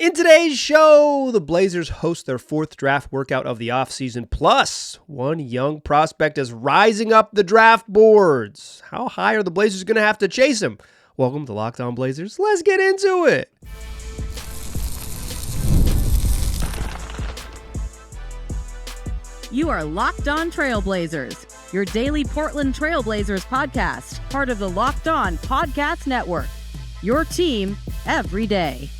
In today's show, the Blazers host their fourth draft workout of the offseason. Plus, one young prospect is rising up the draft boards. How high are the Blazers going to have to chase him? Welcome to Locked On Blazers. Let's get into it. You are Locked On Trailblazers, your daily Portland Trailblazers podcast, part of the Locked On Podcast Network. Your team every day.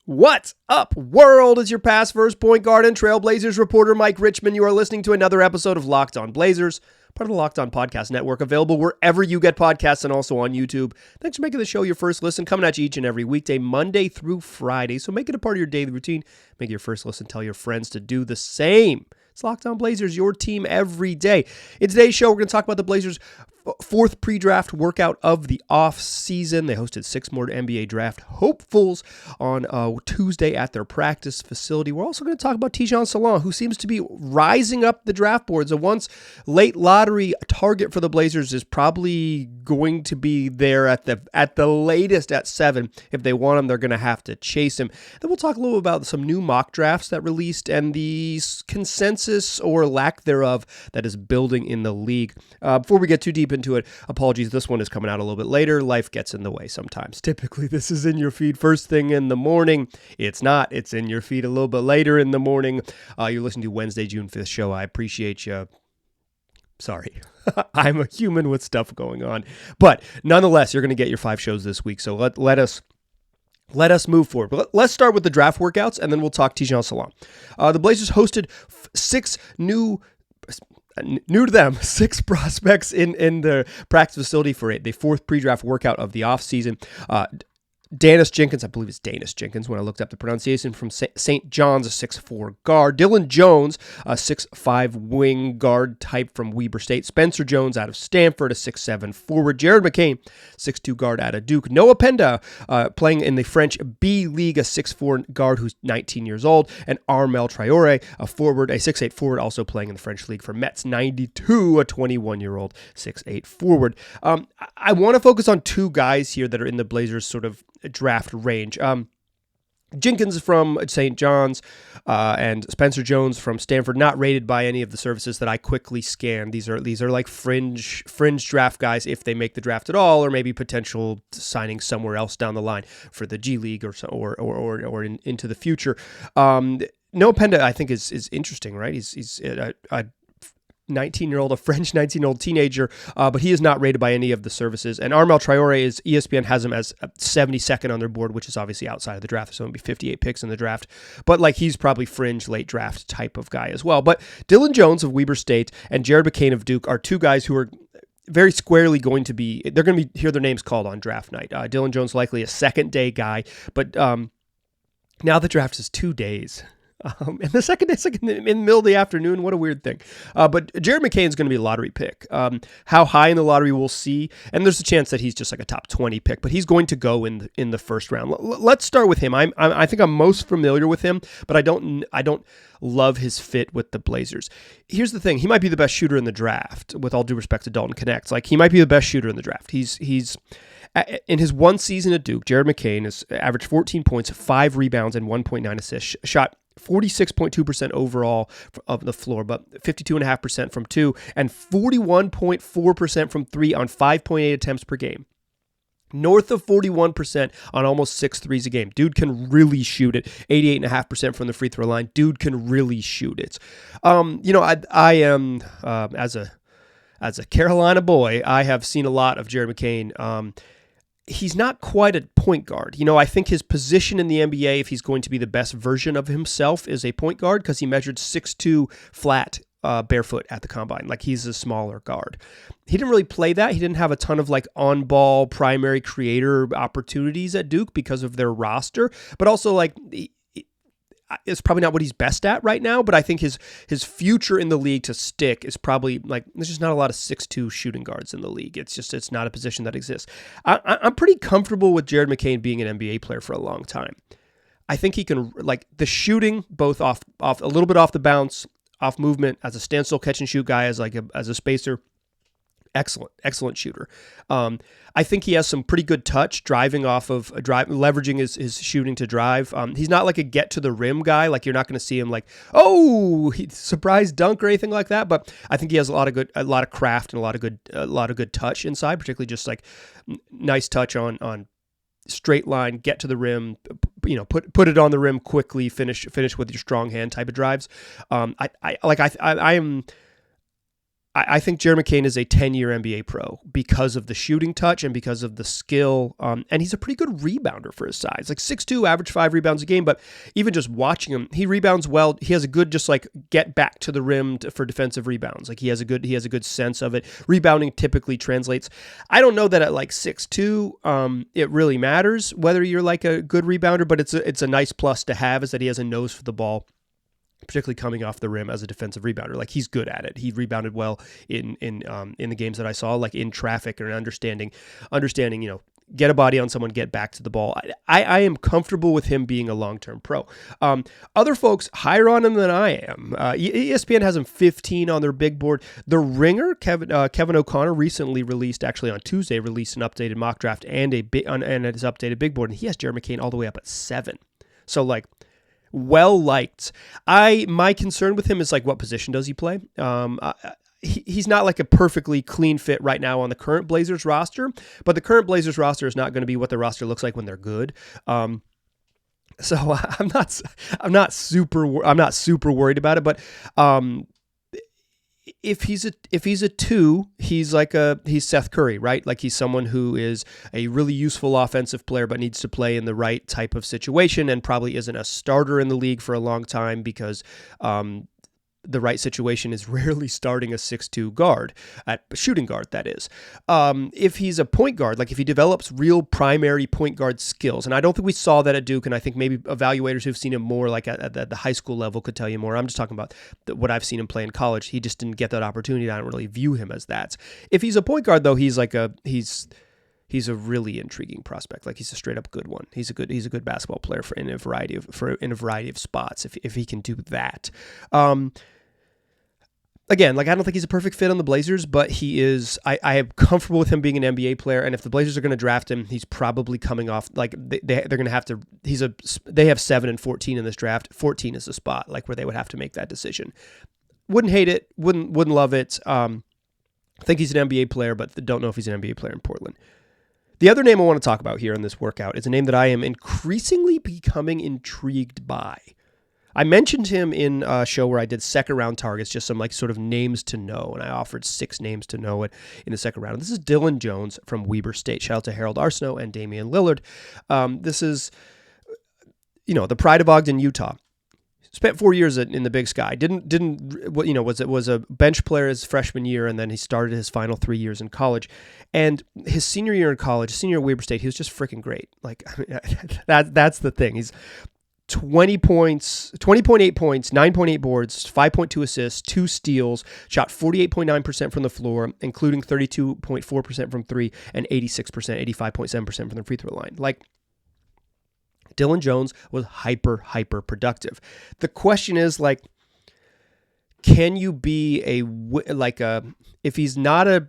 What's up, world? It's your past first point guard and Trailblazers reporter, Mike Richmond. You are listening to another episode of Locked On Blazers, part of the Locked On Podcast Network, available wherever you get podcasts and also on YouTube. Thanks for making the show your first listen, coming at you each and every weekday, Monday through Friday. So make it a part of your daily routine. Make it your first listen. Tell your friends to do the same. It's Locked On Blazers, your team every day. In today's show, we're going to talk about the Blazers' fourth pre-draft workout of the off-season. They hosted 6 more NBA draft hopefuls on Tuesday at their practice facility. We're also going to talk about Tidjane Salaun, who seems to be rising up the draft boards. A once late lottery target for the Blazers is probably going to be there at the latest at 7. If they want him, they're going to have to chase him. Then we'll talk a little about some new mock drafts that released and the consensus or lack thereof that is building in the league. Before we get too deep into it, apologies, this one is coming out a little bit later. Life gets in the way sometimes. Typically, this is in your feed first thing in the morning. It's not. It's in your feed a little bit later in the morning. You're listening to Wednesday, June 5th show. I appreciate you. Sorry. I'm a human with stuff going on. But nonetheless, you're going to get your 5 shows this week. So let us move forward. But let's start with the draft workouts, and then we'll talk Tidjane Salaun. The Blazers hosted 6 new to them, 6 prospects in the practice facility for the fourth pre-draft workout of the offseason. Danis Jenkins, I believe it's Danis Jenkins when I looked up the pronunciation, from St. John's, a 6'4 guard. Dillon Jones, a 6'5 wing guard type from Weber State. Spencer Jones out of Stanford, a 6'7 forward. Jared McCain, 6'2 guard out of Duke. Noah Penda, playing in the French B League, a 6'4 guard who's 19 years old. And Armel Traore, a forward, a 6'8 forward, also playing in the French League for Metz 92, a 21-year-old 6'8 forward. I want to focus on 2 guys here that are in the Blazers' sort of draft range. Jenkins from St. John's and Spencer Jones from Stanford, not rated by any of the services that I quickly scanned. These are like fringe draft guys if they make the draft at all, or maybe potential signing somewhere else down the line for the G League or into the future. Noah Penda, I think, is interesting, right? He's a 19-year-old, a French 19-year-old teenager, but he is not rated by any of the services. And Armel Traore, ESPN has him as 72nd on their board, which is obviously outside of the draft. So it'll be 58 picks in the draft. But he's probably fringe late draft type of guy as well. But Dillon Jones of Weber State and Jared McCain of Duke are 2 guys who are very squarely going to hear their names called on draft night. Dillon Jones likely a second day guy, but now the draft is 2 days. And the second day, in the middle of the afternoon, what a weird thing. But Jared McCain is going to be a lottery pick. How high in the lottery we'll see, and there's a chance that he's just like a top 20 pick, but he's going to go in the first round. Let's start with him. I think I'm most familiar with him, but I don't love his fit with the Blazers. Here's the thing: he might be the best shooter in the draft. With all due respect to Dalton Connect, he might be the best shooter in the draft. He's in his one season at Duke, Jared McCain has averaged 14 points, 5 rebounds, and 1.9 assists. Shot 46.2% overall of the floor, but 52.5% from 2 and 41.4% from 3 on 5.8 attempts per game. North of 41% on almost 6 threes a game. Dude can really shoot it. 88.5% from the free throw line. Dude can really shoot it. I am as a Carolina boy, I have seen a lot of Jared McCain. He's not quite a point guard. I think his position in the NBA, if he's going to be the best version of himself, is a point guard because he measured 6'2" flat barefoot at the combine. He's a smaller guard. He didn't really play that. He didn't have a ton of on-ball primary creator opportunities at Duke because of their roster, but also it's probably not what he's best at right now, but I think his future in the league to stick is probably there's just not a lot of 6'2" shooting guards in the league. It's not a position that exists. I'm pretty comfortable with Jared McCain being an NBA player for a long time. I think he can, the shooting, both off a little bit off the bounce, off movement, as a standstill catch and shoot guy, as a spacer. Excellent shooter. I think he has some pretty good touch, leveraging his shooting to drive. He's not like a get to the rim guy. Like you're not going to see him like, surprise dunk or anything like that. But I think he has a lot of craft and a lot of good touch inside, particularly just like nice touch on straight line, get to the rim, put it on the rim quickly, finish with your strong hand type of drives. I think Jared McCain is a 10-year NBA pro because of the shooting touch and because of the skill. And he's a pretty good rebounder for his size, like 6'2", average 5 rebounds a game. But even just watching him, he rebounds well. He has a good just like get back to the rim for defensive rebounds. Like he has a good sense of it. Rebounding typically translates. I don't know that at like 6'2", it really matters whether you're like a good rebounder, but it's a nice plus to have is that he has a nose for the ball, particularly coming off the rim as a defensive rebounder. Like he's good at it. He rebounded well in the games that I saw, like in traffic and understanding, get a body on someone, get back to the ball. I am comfortable with him being a long-term pro. Other folks higher on him than I am. ESPN has him 15 on their big board. The Ringer, Kevin O'Connor recently released, actually on Tuesday, released an updated mock draft and his updated big board, and he has Jared McCain all the way up at 7. So like, well liked. My concern with him is like, what position does he play? He's not like a perfectly clean fit right now on the current Blazers roster, but the current Blazers roster is not going to be what the roster looks like when they're good. So I'm not super worried about it, but if he's a 2, he's Seth Curry, right? Like he's someone who is a really useful offensive player, but needs to play in the right type of situation and probably isn't a starter in the league for a long time because the right situation is rarely starting a 6'2" guard, at shooting guard, that is. If he's a point guard, like if he develops real primary point guard skills, and I don't think we saw that at Duke, and I think maybe evaluators who've seen him more like at the high school level could tell you more. I'm just talking about what I've seen him play in college. He just didn't get that opportunity. I don't really view him as that. If he's a point guard, though, he's a really intriguing prospect. Like he's a straight up good one. He's a good basketball player in a variety of spots if he can do that. Again, like I don't think he's a perfect fit on the Blazers, but he is. I am comfortable with him being an NBA player, and if the Blazers are going to draft him, he's probably coming off like they're going to have to. They have 7 and 14 in this draft. 14 is the spot like where they would have to make that decision. Wouldn't hate it. Wouldn't love it. Think he's an NBA player, but don't know if he's an NBA player in Portland. The other name I want to talk about here in this workout is a name that I am increasingly becoming intrigued by. I mentioned him in a show where I did second round targets, just some like sort of names to know, and I offered 6 names to know it in the second round. This is Dillon Jones from Weber State. Shout out to Harold Arsenault and Damian Lillard. This is, the pride of Ogden, Utah. Spent 4 years in the Big Sky. Was a bench player his freshman year, and then he started his final 3 years in college. And his senior year in college, senior at Weber State, he was just freaking great. Like that's the thing. He's 20.8 points, 9.8 boards, 5.2 assists, 2 steals, shot 48.9% from the floor, including 32.4% from 3 and 85.7% from the free throw line. Like, Dillon Jones was hyper productive. The question is, like, can you be if he's not a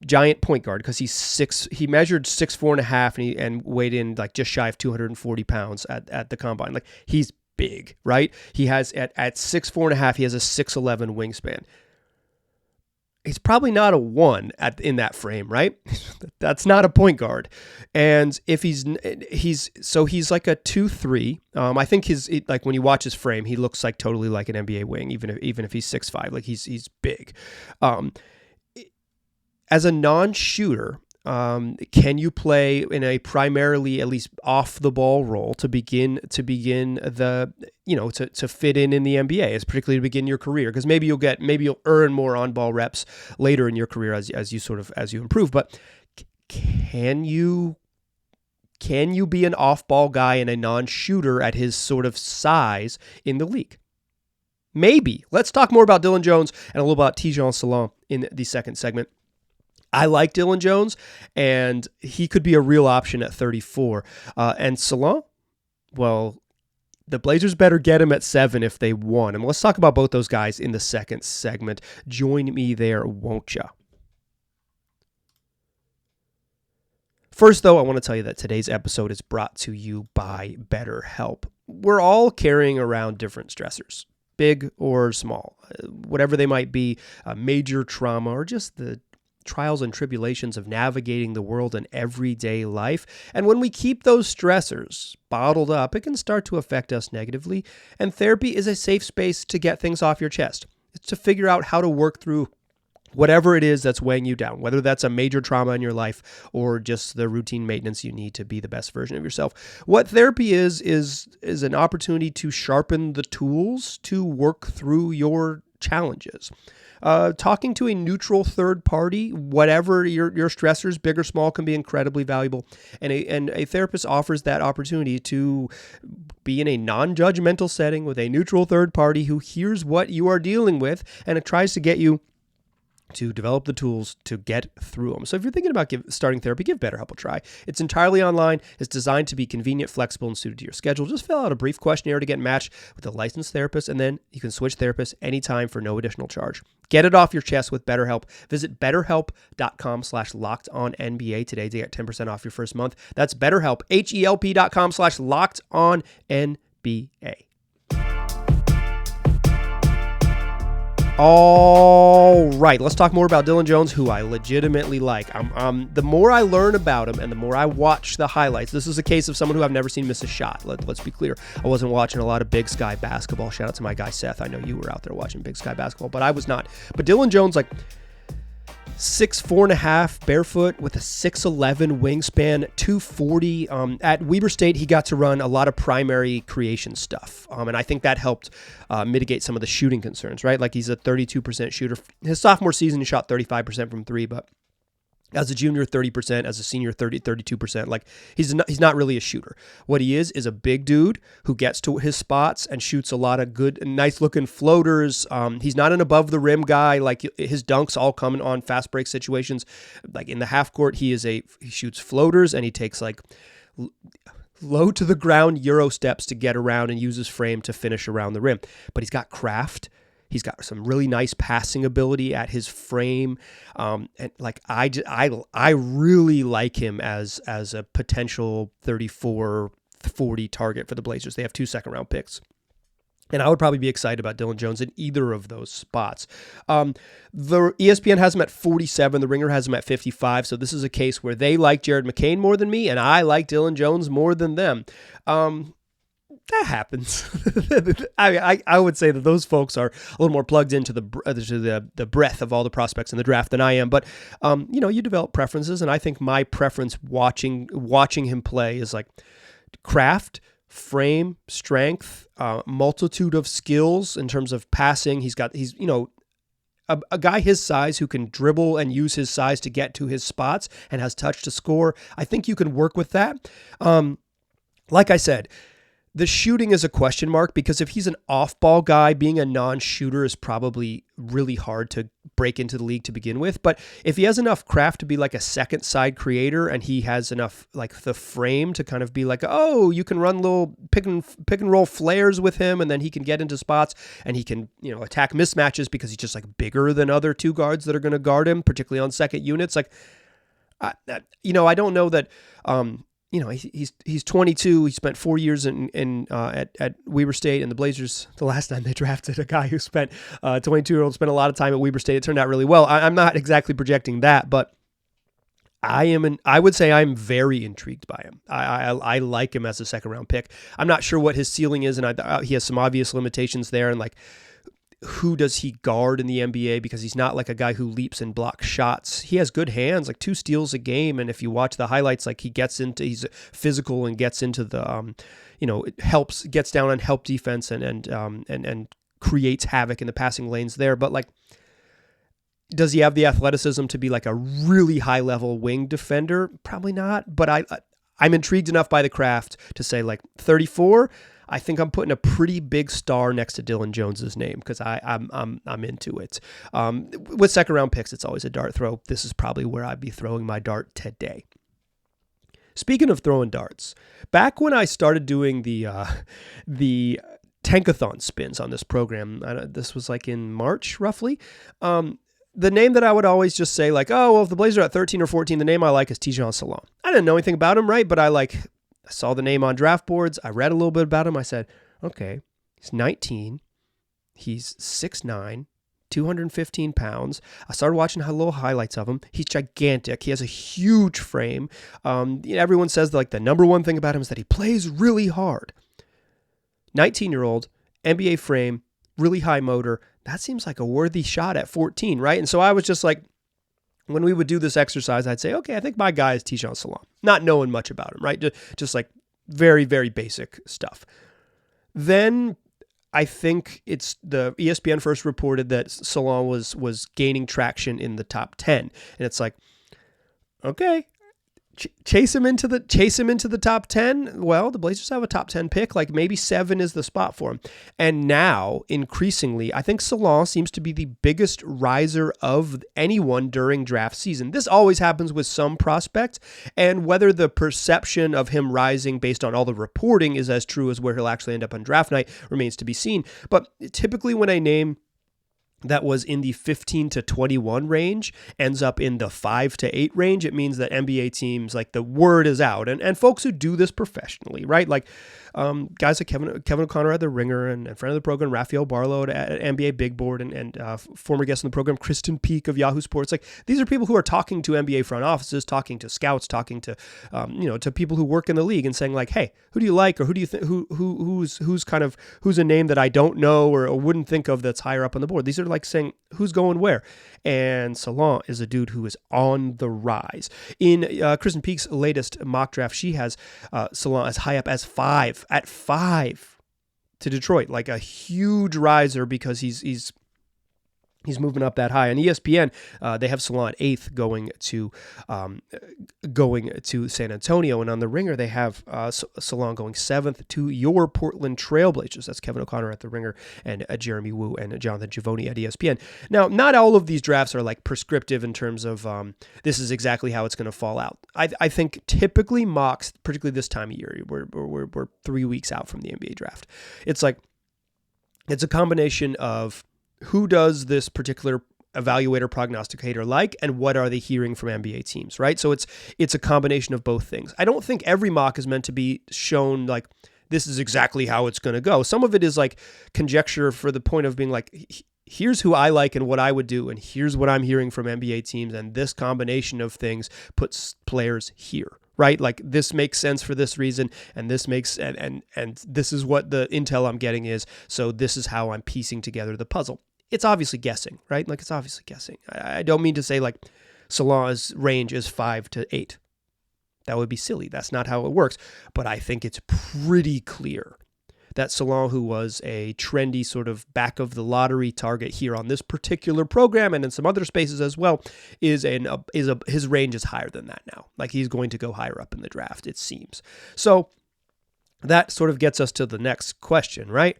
giant point guard, because he measured 6'4.5" and weighed in like just shy of 240 pounds at the combine. Like he's big, right? He has at 6'4.5", he has a 6'11" wingspan. He's probably not a 1 in that frame, right? That's not a point guard. And if he's like a 2-3. I think when you watch his frame, he looks like totally like an NBA wing, even if he's 6'5", like he's big. As a non-shooter, can you play in a primarily at least off the ball role to begin the to fit in the NBA, as particularly to begin your career? Because maybe you'll earn more on ball reps later in your career as you improve. But can you be an off ball guy and a non-shooter at his sort of size in the league? Maybe. Let's talk more about Dillon Jones and a little about Tidjane Salaun in the second segment. I like Dillon Jones, and he could be a real option at 34. And Salaun, well, the Blazers better get him at 7 if they want him. Let's talk about both those guys in the second segment. Join me there, won't ya? First, though, I want to tell you that today's episode is brought to you by BetterHelp. We're all carrying around different stressors, big or small, whatever they might be, major trauma, or just the trials and tribulations of navigating the world in everyday life. And when we keep those stressors bottled up, it can start to affect us negatively. And therapy is a safe space to get things off your chest. It's to figure out how to work through whatever it is that's weighing you down, whether that's a major trauma in your life or just the routine maintenance you need to be the best version of yourself. What therapy is an opportunity to sharpen the tools to work through your challenges. Talking to a neutral third party, whatever your stressors, big or small, can be incredibly valuable. And a therapist offers that opportunity to be in a non-judgmental setting with a neutral third party who hears what you are dealing with and it tries to get you to develop the tools to get through them. So if you're thinking about starting therapy, give BetterHelp a try. It's entirely online. It's designed to be convenient, flexible, and suited to your schedule. Just fill out a brief questionnaire to get matched with a licensed therapist, and then you can switch therapists anytime for no additional charge. Get it off your chest with BetterHelp. Visit BetterHelp.com/LockedOnNBA today to get 10% off your first month. That's BetterHelp, HELP.com/LockedOnNBA. All right, let's talk more about Dillon Jones, who I legitimately like. The more I learn about him and the more I watch the highlights, this is a case of someone who I've never seen miss a shot. Let's be clear. I wasn't watching a lot of Big Sky basketball. Shout out to my guy, Seth. I know you were out there watching Big Sky basketball, but I was not. But Dillon Jones, 6'4.5" barefoot with a 6'11" wingspan, 240. At Weber State, he got to run a lot of primary creation stuff. And I think that helped mitigate some of the shooting concerns, right? Like he's a 32% shooter. His sophomore season, he shot 35% from three, but as a junior, 30%, as a senior, 32%. He's not really a shooter. What he is a big dude who gets to his spots and shoots a lot of good, nice looking floaters. He's not an above the rim guy. Like his dunks all come on fast break situations. Like in the half court, he shoots floaters and he takes low to the ground Euro steps to get around and uses frame to finish around the rim. But he's got craft. He's got some really nice passing ability at his frame, and I really like him as a potential 34-40 target for the Blazers. They have 2 second-round picks, and I would probably be excited about Dillon Jones in either of those spots. The ESPN has him at 47. The Ringer has him at 55. So this is a case where they like Jared McCain more than me, and I like Dillon Jones more than them. That happens. I would say that those folks are a little more plugged into the breadth of all the prospects in the draft than I am. But you develop preferences, and I think my preference watching him play is craft, frame, strength, multitude of skills in terms of passing. He's a guy his size who can dribble and use his size to get to his spots and has touch to score. I think you can work with that. Like I said, the shooting is a question mark because if he's an off-ball guy, being a non-shooter is probably really hard to break into the league to begin with. But if he has enough craft to be a second side creator and he has enough the frame to kind of be you can run little pick and roll flares with him and then he can get into spots and he can, attack mismatches because he's just bigger than other two guards that are going to guard him, particularly on second units. I don't know that, he's 22. He spent 4 years at Weber State, and the Blazers, the last time they drafted a guy who spent 22-year-old spent a lot of time at Weber State. It turned out really well. I'm not exactly projecting that, but I would say I'm very intrigued by him. I like him as a second round pick. I'm not sure what his ceiling is, and he has some obvious limitations there, and who does he guard in the NBA? Because he's not a guy who leaps and blocks shots. He has good hands, 2 steals a game. And if you watch the highlights, he's physical and gets into the, gets down on help defense and creates havoc in the passing lanes there. But does he have the athleticism to be a really high level wing defender? Probably not. But I'm intrigued enough by the craft to say 34. I think I'm putting a pretty big star next to Dillon Jones's name because I'm into it. With second round picks, it's always a dart throw. This is probably where I'd be throwing my dart today. Speaking of throwing darts, back when I started doing the tankathon spins on this program, this was in March roughly. the name that I would always just say like, oh, well, if the Blazers are at 13 or 14, the name I like is Tidjane Salaun. I didn't know anything about him, right? But I saw the name on draft boards. I read a little bit about him. I said, okay, he's 19. He's 6'9", 215 pounds. I started watching little highlights of him. He's gigantic. He has a huge frame. Everyone says like the number one thing about him is that he plays really hard. 19-year-old, NBA frame, really high motor. That seems like a worthy shot at 14, right? And so I was just like, when we would do this exercise, I'd say, okay, I think my guy is Tidjane Salaun, not knowing much about him, right? Just like very, very basic stuff. Then I think it's the ESPN first reported that Salaun was gaining traction in the top 10. And it's like, okay, chase him into the top 10. Well, the Blazers have a top 10 pick. Like maybe 7 is the spot for him. And now, increasingly, I think Salaun seems to be the biggest riser of anyone during draft season. This always happens with some prospects, and whether the perception of him rising based on all the reporting is as true as where he'll actually end up on draft night remains to be seen. But typically when a name that was in the 15 to 21 range ends up in the 5 to 8 range, it means that NBA teams, like the word is out. And folks who do this professionally, right? Like guys like Kevin O'Connor at The Ringer and friend of the program, Raphael Barlow at NBA Big Board and former guest on the program, Kristen Peak of Yahoo Sports. Like these are people who are talking to NBA front offices, talking to scouts, talking to, to people who work in the league and saying like, hey, who do you like? Or who do you think, who's a name that I don't know or wouldn't think of that's higher up on the board? These are like saying who's going where. And Salaun is a dude who is on the rise. In Kristen Peak's latest mock draft, she has Salaun as high up as 5 to Detroit, like a huge riser because he's moving up that high. On ESPN, they have Salaun at 8th going to San Antonio. And on The Ringer, they have Salaun going 7th to your Portland Trailblazers. That's Kevin O'Connor at The Ringer and Jeremy Woo and Jonathan Givony at ESPN. Now, not all of these drafts are like prescriptive in terms of this is exactly how it's going to fall out. I think typically mocks, particularly this time of year, we're 3 weeks out from the NBA draft. It's a combination of who does this particular evaluator prognosticator like, and what are they hearing from NBA teams, right? So it's a combination of both things. I don't think every mock is meant to be shown like this is exactly how it's going to go. Some of it is like conjecture for the point of being like, here's who I like and what I would do, and here's what I'm hearing from NBA teams, and this combination of things puts players here. Right? Like this makes sense for this reason, and this makes, and this is what the intel I'm getting is, so this is how I'm piecing together the puzzle. It's obviously guessing, right? Like it's obviously guessing. I don't mean to say like Salaun's range is 5 to 8. That would be silly. That's not how it works. But I think it's pretty clear that Salaun, who was a trendy sort of back of the lottery target here on this particular program and in some other spaces as well, his range is higher than that now. Like he's going to go higher up in the draft, it seems. So that sort of gets us to the next question, right?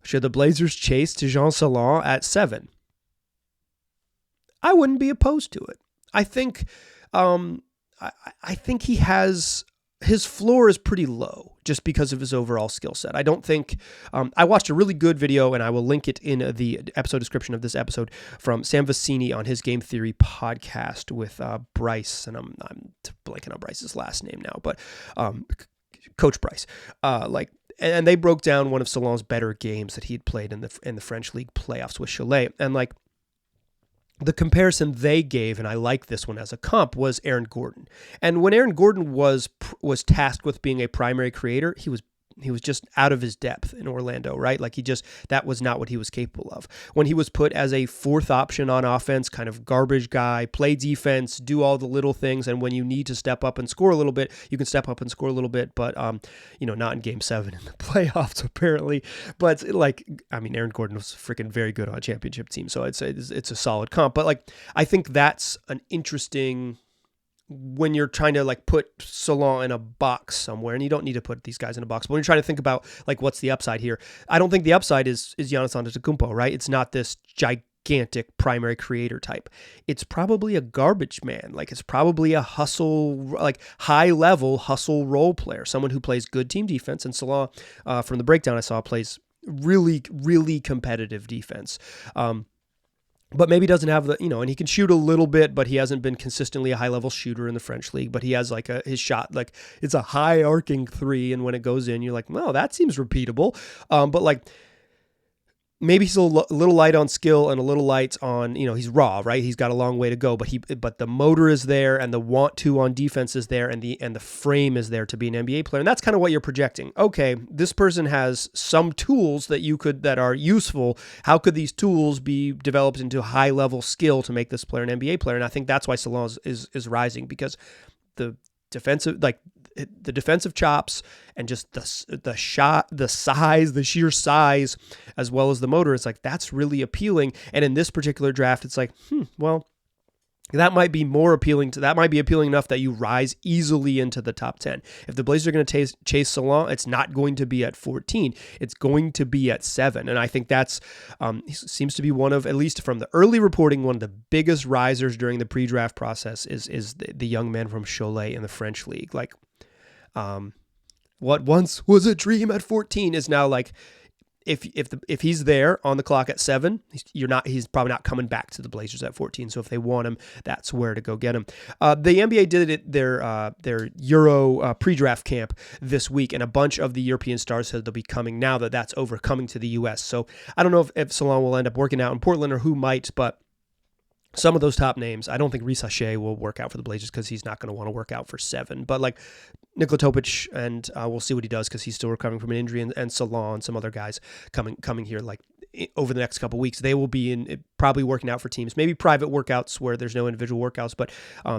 Should the Blazers chase Tidjane Salaun at 7? I wouldn't be opposed to it. I think he has, his floor is pretty low just because of his overall skill set. I don't think, I watched a really good video, and I will link it in the episode description of this episode, from Sam Vecenie on his Game Theory podcast with Bryce, and I'm blanking on Bryce's last name now, but Coach Bryce. And they broke down one of Salaun's better games that he'd played in the French League playoffs with Cholet. And like the comparison they gave, and I like this one as a comp, was Aaron Gordon. And when Aaron Gordon was tasked with being a primary creator, he was just out of his depth in Orlando, right? Like that was not what he was capable of. When he was put as a 4th option on offense, kind of garbage guy, play defense, do all the little things, and when you need to step up and score a little bit, you can step up and score a little bit, but not in Game 7 in the playoffs apparently. But Aaron Gordon was freaking very good on a championship team, so I'd say it's a solid comp. But I think that's an interesting, when you're trying to like put Salaun in a box somewhere, and you don't need to put these guys in a box, but when you're trying to think about like what's the upside here, I don't think the upside is Giannis Antetokounmpo, right? It's not this gigantic primary creator type. It's probably a garbage man. Like it's probably a hustle, like high level hustle role player, someone who plays good team defense. And Salaun, from the breakdown I saw, plays really, really competitive defense. but maybe doesn't have the, and he can shoot a little bit, but he hasn't been consistently a high level shooter in the French league, but he has like his shot, like it's a high arcing three. And when it goes in, you're like, well, that seems repeatable. But like, maybe he's a little light on skill and a little light on, he's raw, right? He's got a long way to go, but the motor is there and the want to on defense is there and the frame is there to be an NBA player. And that's kind of what you're projecting. Okay, this person has some tools that are useful. How could these tools be developed into high level skill to make this player an NBA player? And I think that's why Salaun is rising, because the defensive chops and just the shot, the size, the sheer size, as well as the motor, it's like, that's really appealing. And in this particular draft, it's like, well, that might be appealing enough that you rise easily into the top 10. If the Blazers are going to chase Salaun, it's not going to be at 14. It's going to be at 7. And I think that's seems to be one of, at least from the early reporting, one of the biggest risers during the pre-draft process is the young man from Cholet in the French league. Like, what once was a dream at 14 is now like, if he's there on the clock at 7, he's probably not coming back to the Blazers at 14. So if they want him, that's where to go get him. The NBA did their Euro pre-draft camp this week, and a bunch of the European stars said they'll be coming now that's over, coming to the US. So I don't know if Salaun will end up working out in Portland or who might, but some of those top names, I don't think Vecenie will work out for the Blazers because he's not going to want to work out for 7. But like Nikola Topic, and we'll see what he does because he's still recovering from an injury, and Salaun, some other guys coming here like over the next couple of weeks, they will be probably working out for teams, maybe private workouts where there's no individual workouts, but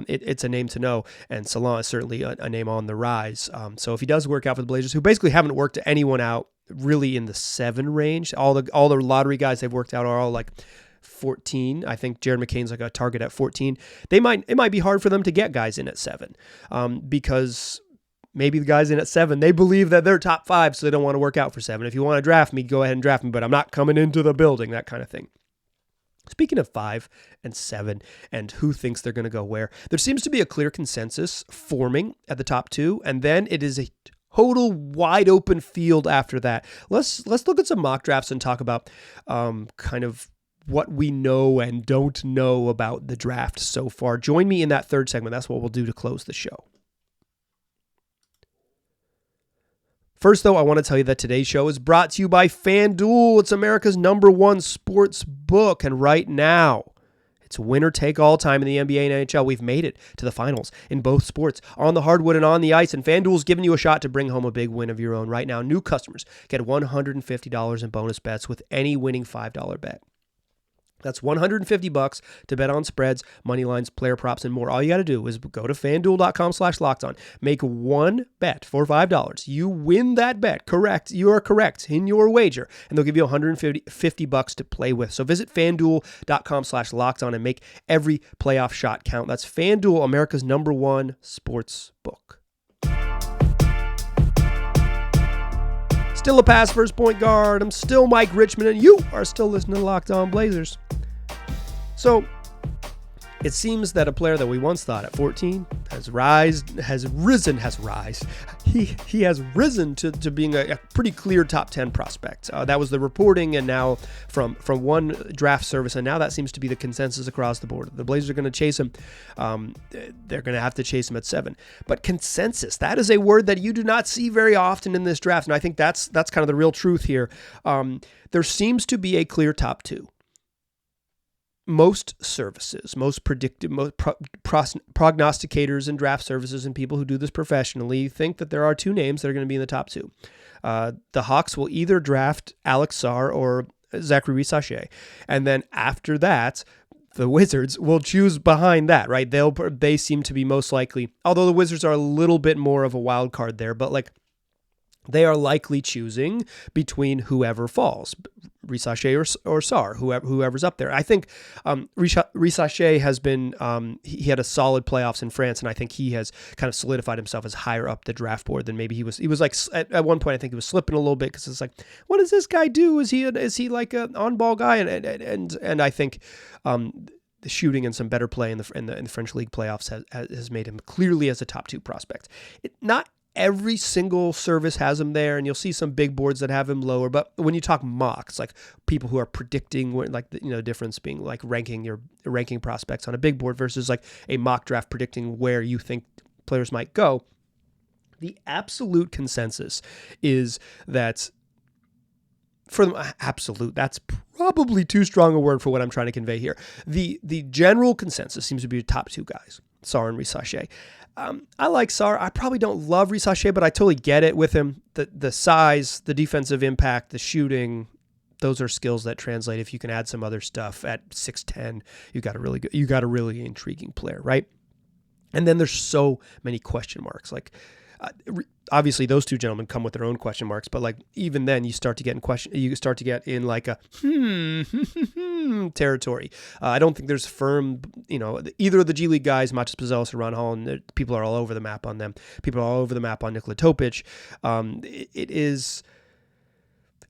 it's a name to know, and Salaun is certainly a name on the rise. So if he does work out for the Blazers, who basically haven't worked anyone out really in the 7 range, all the lottery guys they've worked out are all like 14. I think Jared McCain's like a target at 14. It might be hard for them to get guys in at 7, because maybe the guys in at 7, they believe that they're top 5, so they don't want to work out for 7. If you want to draft me, go ahead and draft me, but I'm not coming into the building, that kind of thing. Speaking of 5 and 7 and who thinks they're going to go where, there seems to be a clear consensus forming at the top 2, and then it is a total wide open field after that. Let's look at some mock drafts and talk about kind of what we know and don't know about the draft so far. Join me in that third segment. That's what we'll do to close the show. First, though, I want to tell you that today's show is brought to you by FanDuel. It's America's #1 sports book, and right now, it's winner take all time in the NBA and NHL. We've made it to the finals in both sports, on the hardwood and on the ice, and FanDuel's giving you a shot to bring home a big win of your own. Right now, new customers get $150 in bonus bets with any winning $5 bet. That's $150 to bet on spreads, money lines, player props, and more. All you got to do is go to FanDuel.com/lockedon. Make one bet for $5. You win that bet. Correct. You are correct in your wager, and they'll give you $150 to play with. So visit FanDuel.com/lockedon and make every playoff shot count. That's FanDuel, America's #1 sports book. Still a pass first point guard. I'm still Mike Richmond, and you are still listening to Locked On Blazers. So it seems that a player that we once thought at 14 has risen to being a pretty clear top 10 prospect. That was the reporting, and now from one draft service, and now that seems to be the consensus across the board. The Blazers are going to chase him. They're going to have to chase him at 7. But consensus, that is a word that you do not see very often in this draft, and I think that's kind of the real truth here. There seems to be a clear top 2. Most services, most prognosticators and draft services and people who do this professionally think that there are 2 names that are going to be in the top 2. The Hawks will either draft Alex Sarr or Zachary Vecenie, and then after that, the Wizards will choose behind that, right? They seem to be most likely, although the Wizards are a little bit more of a wild card there, but like they are likely choosing between whoever falls, Vecenie or Sarr, whoever's up there. I think Vecenie has been, he had a solid playoffs in France, and I think he has kind of solidified himself as higher up the draft board than maybe he was. He was like, at one point, I think he was slipping a little bit because it's like, what does this guy do? Is he like an on-ball guy? And I think the shooting and some better play in the French league playoffs has made him clearly as a top 2 prospect. Not every single service has him there, and you'll see some big boards that have him lower. But when you talk mocks, like people who are predicting, like the difference being like ranking prospects on a big board versus like a mock draft predicting where you think players might go, the absolute consensus is that for the absolute, that's probably too strong a word for what I'm trying to convey here. The general consensus seems to be the top two guys, Sarr and Risacher. I like Sarr. I probably don't love Risacher, but I totally get it with him. The size, the defensive impact, the shooting, those are skills that translate. If you can add some other stuff at 6'10", you got a really intriguing player, right? And then there's so many question marks. Like, obviously those two gentlemen come with their own question marks, but like even then you start to get in like a territory. I don't think there's firm, either of the G League guys, Matas Buzelis or Ron Holland, people are all over the map on them. People are all over the map on Nikola Topic. It is.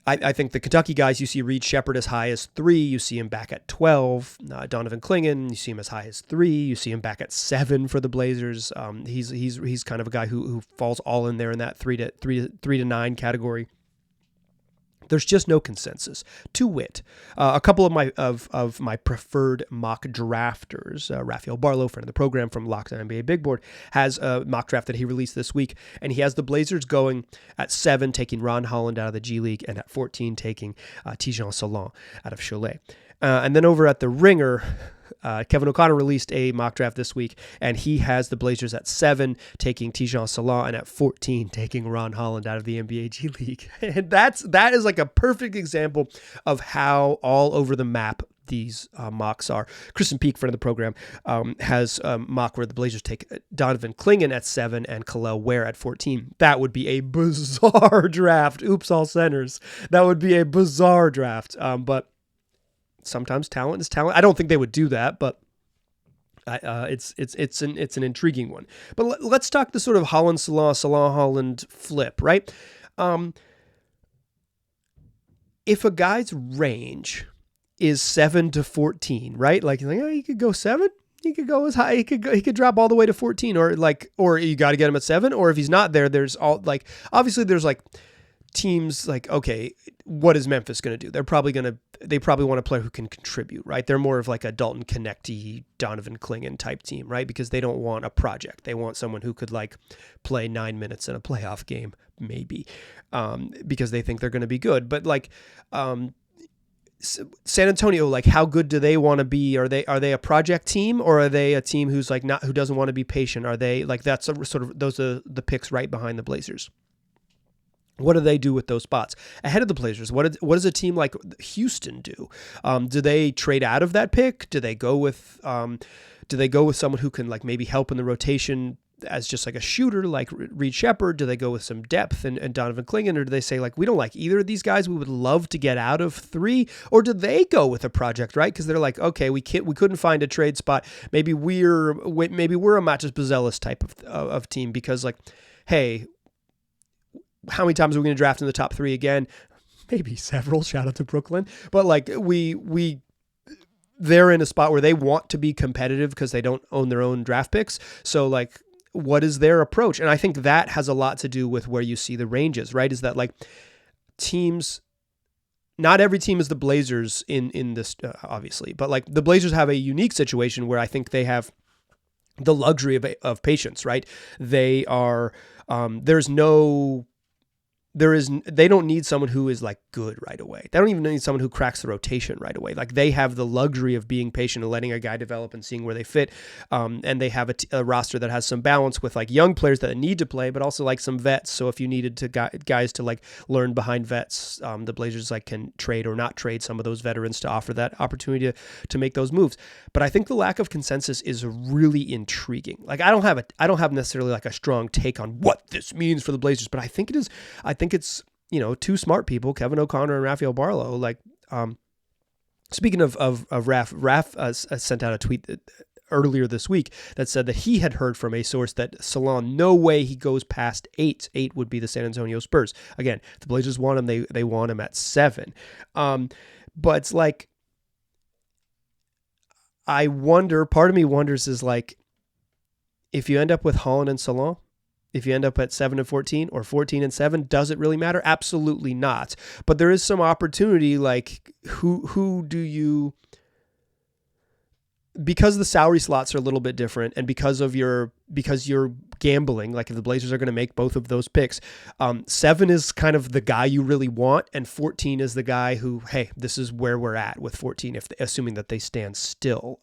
I think the Kentucky guys, you see Reed Sheppard as high as 3. You see him back at 12. Donovan Clingan, you see him as high as 3. You see him back at 7 for the Blazers. He's kind of a guy who falls all in there in that 3 to 9 category. There's just no consensus. To wit, a couple of my preferred mock drafters, Raphael Barlow, friend of the program from Locked On NBA Big Board, has a mock draft that he released this week, and he has the Blazers going at 7, taking Ron Holland out of the G League, and at 14, taking Tidjane Salaun out of Cholet. And then over at the Ringer, Kevin O'Connor released a mock draft this week, and he has the Blazers at 7, taking Tidjane Salaun, and at 14, taking Ron Holland out of the NBA G League. And that is like a perfect example of how all over the map these mocks are. Kristen Peak, friend of the program, has a mock where the Blazers take Donovan Clingan at 7 and Kel'el Ware at 14. That would be a bizarre draft. Oops, all centers. That would be a bizarre draft. But sometimes talent is talent. I don't think they would do that, but it's an intriguing one. But let's talk the sort of Holland Salaun Holland flip, right? If a guy's range is 7 to 14, right? Like, he could go 7. He could go as high. He could drop all the way to 14, or you got to get him at 7. Or if he's not there, there's obviously there's teams like, okay, what is Memphis going to do? They probably want a player who can contribute, right? They're more of like a Dalton Connecty, Donovan Clingan type team, right? Because they don't want a project. They want someone who could play 9 minutes in a playoff game, maybe, because they think they're going to be good. But San Antonio, how good do they want to be? Are they a project team, or are they a team who doesn't want to be patient? Are they those are the picks right behind the Blazers? What do they do with those spots ahead of the Blazers? What does a team like Houston do? Do they trade out of that pick? Do they go with someone who can maybe help in the rotation as just a shooter like Reed Sheppard? Do they go with some depth and Donovan Clingan, or do they say we don't like either of these guys, we would love to get out of 3? Or do they go with a project, right? Because they're okay, we couldn't find a trade spot. Maybe we're a Matas Buzelis type of team, because hey, how many times are we going to draft in the top 3 again? Maybe several. Shout out to Brooklyn. But they're in a spot where they want to be competitive because they don't own their own draft picks. So what is their approach? And I think that has a lot to do with where you see the ranges, right? Is that teams, not every team is the Blazers in this, obviously, but the Blazers have a unique situation where I think they have the luxury of patience, right? They are, they don't need someone who is good right away. They don't even need someone who cracks the rotation right away. They have the luxury of being patient and letting a guy develop and seeing where they fit. And they have a roster that has some balance with young players that need to play, but also some vets. So if you needed guys to learn behind vets, the Blazers can trade or not trade some of those veterans to offer that opportunity to make those moves. But I think the lack of consensus is really intriguing. I don't have necessarily a strong take on what this means for the Blazers, but I think it is. I think it's, two smart people, Kevin O'Connor and Raphael Barlow. Speaking of Raph sent out a tweet earlier this week that said that he had heard from a source that Salaun, no way he goes past 8. 8 would be the San Antonio Spurs. Again, if the Blazers want him, they want him at 7. But it's I wonder, part of me wonders is if you end up with Holland and Salaun, If you end up at 7-14 or 14-7, does it really matter? Absolutely not. But there is some opportunity, like who do you, because the salary slots are a little bit different, and because you're gambling, like if the Blazers are going to make both of those picks, 7 is kind of the guy you really want, and 14 is the guy who, hey, this is where we're at with 14, assuming that they stand still.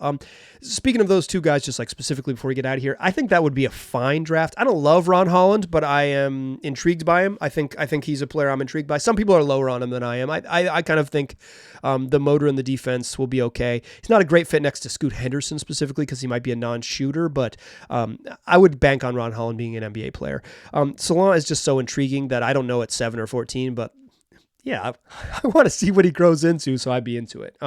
Speaking of those two guys, just like specifically before we get out of here, I think that would be a fine draft. I don't love Ron Holland, but I am intrigued by him. I think he's a player I'm intrigued by. Some people are lower on him than I am. I kind of think the motor in the defense will be okay. He's not a great fit next to Scoot Henderson specifically because he might be a non-shooter, but I would bank on Ron Holland being an NBA player. Salaun is just so intriguing that I don't know at 7 or 14, but yeah, I want to see what he grows into, so I'd be into it.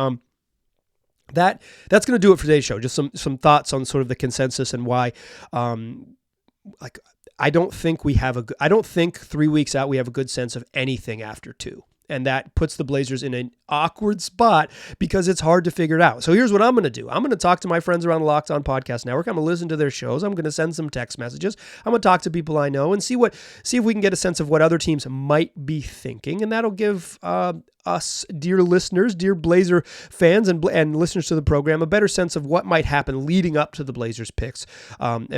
That's going to do it for today's show. Just some thoughts on sort of the consensus and why, I don't think 3 weeks out we have a good sense of anything after 2. And that puts the Blazers in an awkward spot because it's hard to figure it out. So here's what I'm going to do. I'm going to talk to my friends around the Locked On Podcast Network. I'm going to listen to their shows. I'm going to send some text messages. I'm going to talk to people I know and see if we can get a sense of what other teams might be thinking. And that'll give us, dear listeners, dear Blazer fans and listeners to the program, a better sense of what might happen leading up to the Blazers picks.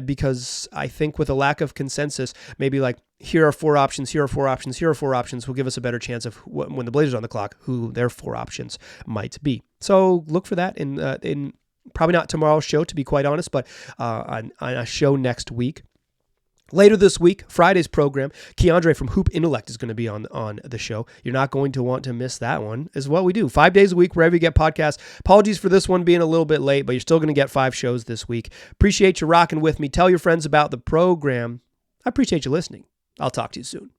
Because I think with a lack of consensus, maybe like, here are 4 options, here are 4 options, here are 4 options, will give us a better chance of when the Blazers are on the clock, who their 4 options might be. So look for that in probably not tomorrow's show, to be quite honest, but on a show next week. Later this week, Friday's program, Keandre from Hoop Intellect is going to be on the show. You're not going to want to miss that one, is what we do. 5 days a week, wherever you get podcasts. Apologies for this one being a little bit late, but you're still going to get 5 shows this week. Appreciate you rocking with me. Tell your friends about the program. I appreciate you listening. I'll talk to you soon.